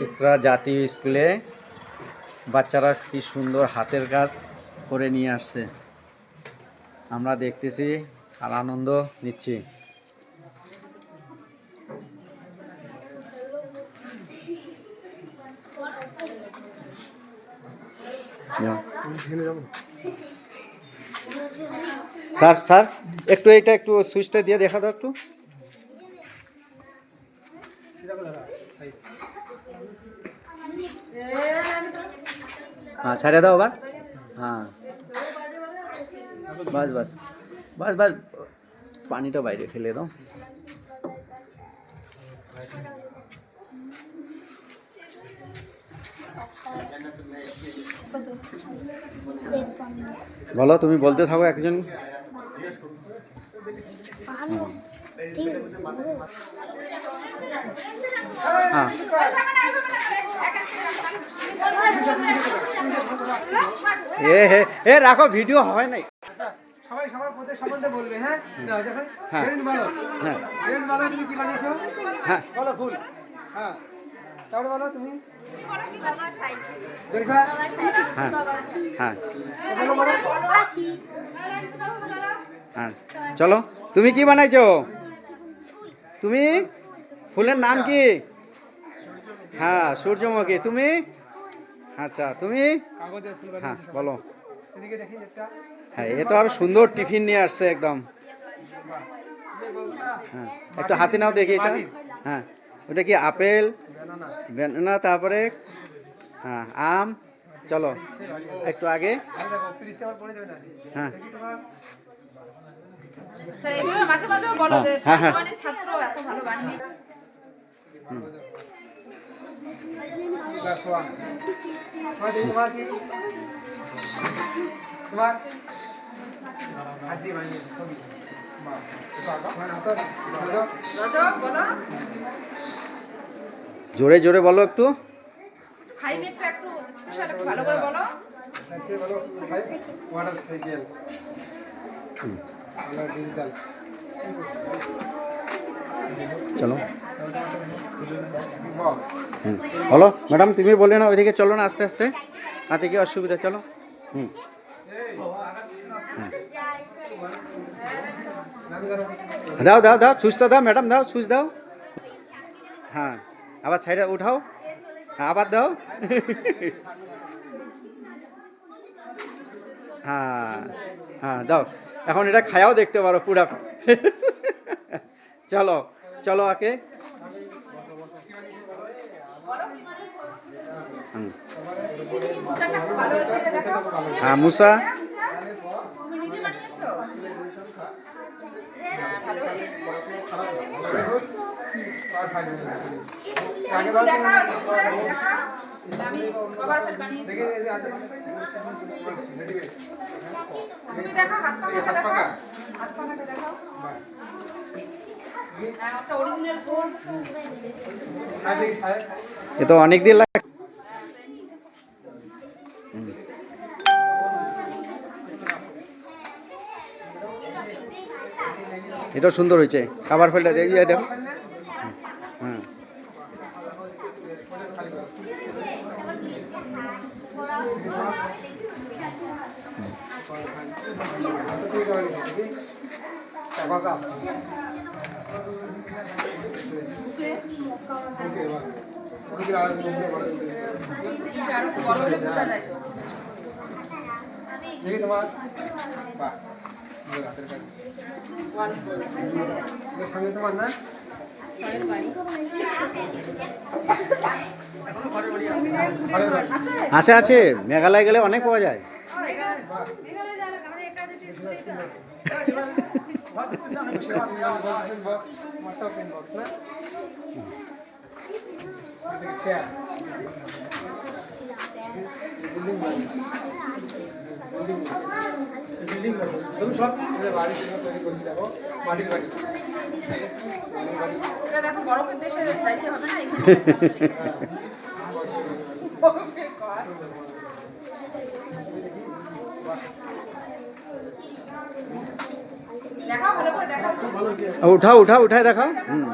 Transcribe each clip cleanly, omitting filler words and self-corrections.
ইকরা জাতীয় স্কুলে বাচ্চারা কি সুন্দর হাতের কাজ করে নিয়ে আসছে, আমরা দেখতেছি আর আনন্দ নিচ্ছি। স্যার স্যার একটু এটা একটু সুইচটা দিয়ে দেখা দাও একটু। हाँ छाड़े दाओ बार। हाँ बस बस बस बस पानी तो বাইরে ফেলে দাও। বলো, তুমি বলতে থাকো একজন। হ্যাঁ এ রাখো, ভিডিও হয় নাই। সবাই সবার প্রত্যেক সম্বন্ধে বলবে। হ্যাঁ দেখো ফ্রেন্ড বলো। হ্যাঁ ফ্রেন্ড বলো, তুমি কি বানিয়েছো? হ্যাঁ বলো ফুল। হ্যাঁ তারপরে বলো তুমি জরিফা। হ্যাঁ হ্যাঁ বলো বলো। হ্যাঁ চলো, তুমি কি বানাইছো? তুমি ফুলের নাম কি? হ্যাঁ সূর্যমুখী। তুমি? আচ্ছা তুমি? কাগজের ফুল বানিয়েছো। হ্যাঁ বলো। এদিকে দেখি একটা। হ্যাঁ এ তো আরো সুন্দর টিফিন নিয়ে আসছে একদম। হ্যাঁ একটু হাতে নাও দেখি এটা। হ্যাঁ ওটা কি আপেল, ব্যানানা, তারপরে হ্যাঁ আম। চলো একটু আগে। হ্যাঁ স্যার এগুলো মাঝে মাঝে বলো যে মানে ছাত্র এত ভালো বানিয়ে। ক্লাস 1 তোমার কি তোমার হাতি বানিয়েছে ছবি। বাহ তোমার হাত রাজা বলো জোরে জোরে বলো একটু। 5 এরটা একটু স্পেশাল একটু ভালো করে বলো। আচ্ছা বলো ওয়াটার সাইকেল কালার ডিজিটাল। চলো বক্স বলো ম্যাডাম, তুমি বললে না ওইদিকে চলো না আস্তে আস্তে, হাতে কি অসুবিধা? চলো। হুম দাও দাও দাও, সুইচটা দাও ম্যাডাম, দাও সুইচ দাও। হ্যাঁ আবার সাইডে উঠাও। হ্যাঁ আবার দাও। হ্যাঁ হ্যাঁ দাও, এখন এটা খায়াও দেখতে পারো পুরা। চলো চলো আগে। মুসাটা খুব ভালো হয়েছে দেখো। হ্যাঁ মুসা। তুমি নিজে বানিয়েছো? হ্যাঁ ভালো হয়েছে। আমি তো দেখা আমি বাবার ফেল বানিয়েছি। তুমি দেখো হাত পাকা দেখো, হাত পাকা দেখো। একটা অরিজিনাল ফোন। এ তো অনেক দিন লাগে। এটাও সুন্দর হয়েছে, খাবার ফেলটা দিয়ে দেখো। হ্যাঁ দেখি তোমার সঙ্গে তোমার না আছে আছে, মেঘালয় গেলে অনেক পাওয়া যায়। তুমি সব বাড়ি তৈরি করছি দেখো, মাটির বাড়ি। এটা দেখো বরফের দেশে যাইতে হবে না, এখানে বরফের ঘর। উঠাও উঠাও উঠায় দেখাও। হুম।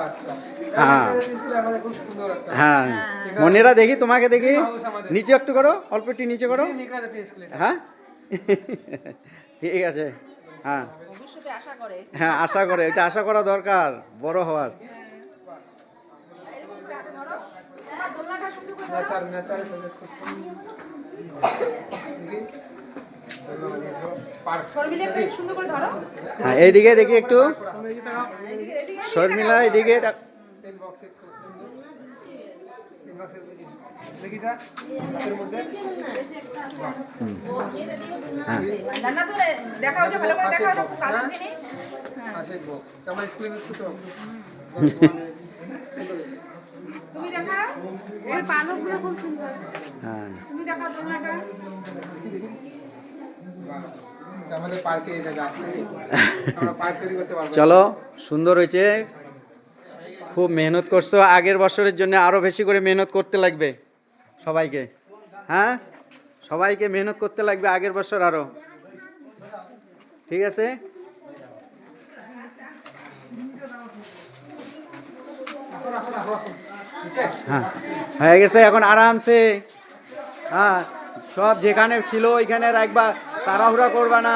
আচ্ছা হ্যাঁ স্কুলে আমাদের খুব সুন্দর একটা হ্যাঁ মনেরা দেখি, তোমাকে দেখি, নিচে একটু করো, অল্প একটু নিচে করো। নিকরা জাতীয় স্কুলে হ্যাঁ ঠিক আছে। হ্যাঁ ভবিষ্যতে আশা করে হ্যাঁ আশা করে, এটা আশা করা দরকার বড় হওয়ার। এরকম করে হাতে ধরো তোমার দোলনাটা সুন্দর করে ধরো নেচার নেচার সাথে খুব পার্ক শর্মিলা একটু সুন্দর করে ধরো হ্যাঁ এইদিকে দেখি একটু, সামনে যেতে হবে এদিকে এদিকে শর্মিলা এইদিকে পেন বক্সে খুব সুন্দর পেন বক্সে দেখি যা হাতের মধ্যে জান্নাত তো দেখা হচ্ছে ভালো করে দেখা, ওটা খুব কাজের জিনিস। আছে বক্স আমরা স্কুলে ইউজ করতে পারবো তুমি দেখা এর পালকগুলো খুব সুন্দর, হ্যাঁ তুমি দেখা দোলনাটা। আমাদের পার্কে এটা গাছ থাকে আমরা পার্ক তৈরি করতে পারবো চলো সুন্দর হয়েছে, খুব মেহনত করছো, আগের বছরের জন্য আরো বেশি করে মেহনত করতে লাগবে সবাইকে। হ্যাঁ সবাইকে মেহনত করতে লাগবে আগের বছর আরো, ঠিক আছে। হ্যাঁ হয়ে গেছে, এখন আরামসে হ্যাঁ সব যেখানে ছিল ওইখানে রাখবা, তাড়াহুড়া করবা না।